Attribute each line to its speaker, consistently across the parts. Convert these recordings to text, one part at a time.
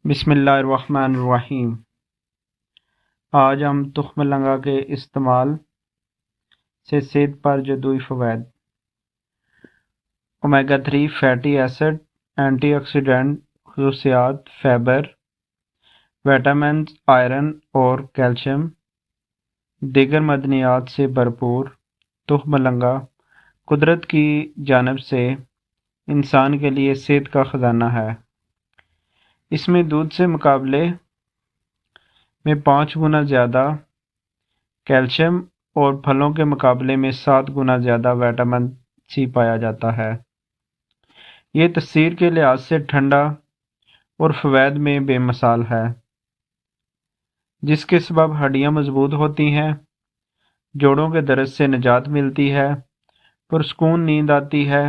Speaker 1: بسم اللہ الرحمن الرحیم۔ آج ہم تخم لنگا کے استعمال سے صحت پر جدوی فوائد۔ Omega 3 fatty acid, antioxidant خصوصیات، فائبر، وٹامنز، آئرن اور کیلشیم، دیگر معدنیات سے بھرپور تخم لنگا قدرت کی جانب سے انسان کے لیے صحت کا خزانہ ہے۔ اس میں دودھ سے مقابلے میں 5 گنا زیادہ کیلشیم اور پھلوں کے مقابلے میں 7 گنا زیادہ وٹامن سی پایا جاتا ہے۔ یہ تاثیر کے لحاظ سے ٹھنڈا اور فوائد میں بے مثال ہے، جس کے سبب ہڈیاں مضبوط ہوتی ہیں، جوڑوں کے درد سے نجات ملتی ہے، پرسکون نیند آتی ہے،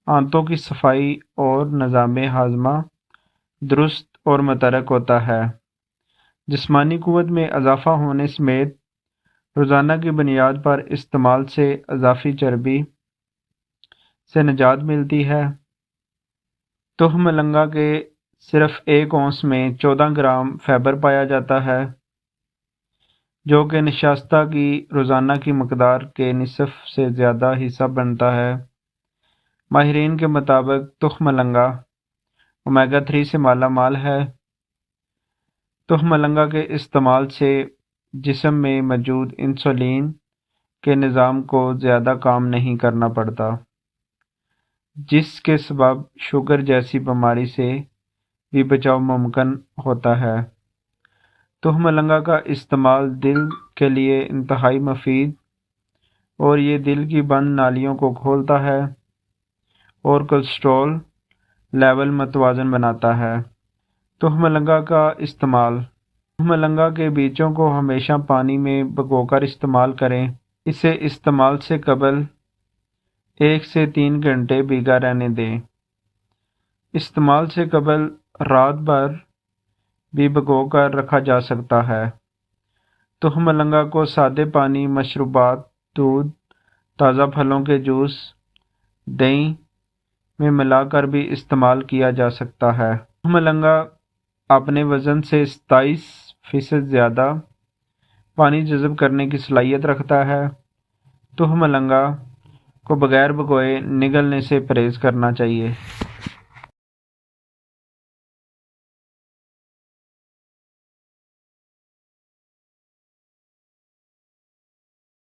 Speaker 1: آنتوں کی صفائی اور نظام ہاضمہ درست اور متحرک ہوتا ہے، جسمانی قوت میں اضافہ ہونے سمیت روزانہ کی بنیاد پر استعمال سے اضافی چربی سے نجات ملتی ہے۔ تخم لنگا کے صرف 1 اونس میں 14 گرام فائبر پایا جاتا ہے، جو کہ نشاستہ کی روزانہ کی مقدار کے نصف سے زیادہ حصہ بنتا ہے۔ ماہرین کے مطابق تخم لنگا اومیگا 3 سے مالا مال ہے۔ تخم لنگا کے استعمال سے جسم میں موجود انسولین کے نظام کو زیادہ کام نہیں کرنا پڑتا، جس کے سبب شوگر جیسی بیماری سے بھی بچاؤ ممکن ہوتا ہے۔ تخم لنگا کا استعمال دل کے لیے انتہائی مفید اور یہ دل کی بند نالیوں کو کھولتا ہے اور کولیسٹرول لیول متوازن بناتا ہے۔ تخم لنگا کا استعمال۔ تخم لنگا کے بیجوں کو ہمیشہ پانی میں بھگو کر استعمال کریں۔ اسے استعمال سے قبل 1 سے 3 گھنٹے بھیگا رہنے دیں۔ استعمال سے قبل رات بھر بھی بھگو کر رکھا جا سکتا ہے۔ تخم لنگا کو سادے پانی، مشروبات، دودھ، تازہ پھلوں کے جوس، دہی میں ملا کر بھی استعمال کیا جا سکتا ہے۔ تخم لنگا اپنے وزن سے 27% زیادہ پانی جذب کرنے کی صلاحیت رکھتا ہے۔ تخم لنگا کو بغیر بھگوئے نگلنے سے پرہیز کرنا چاہیے۔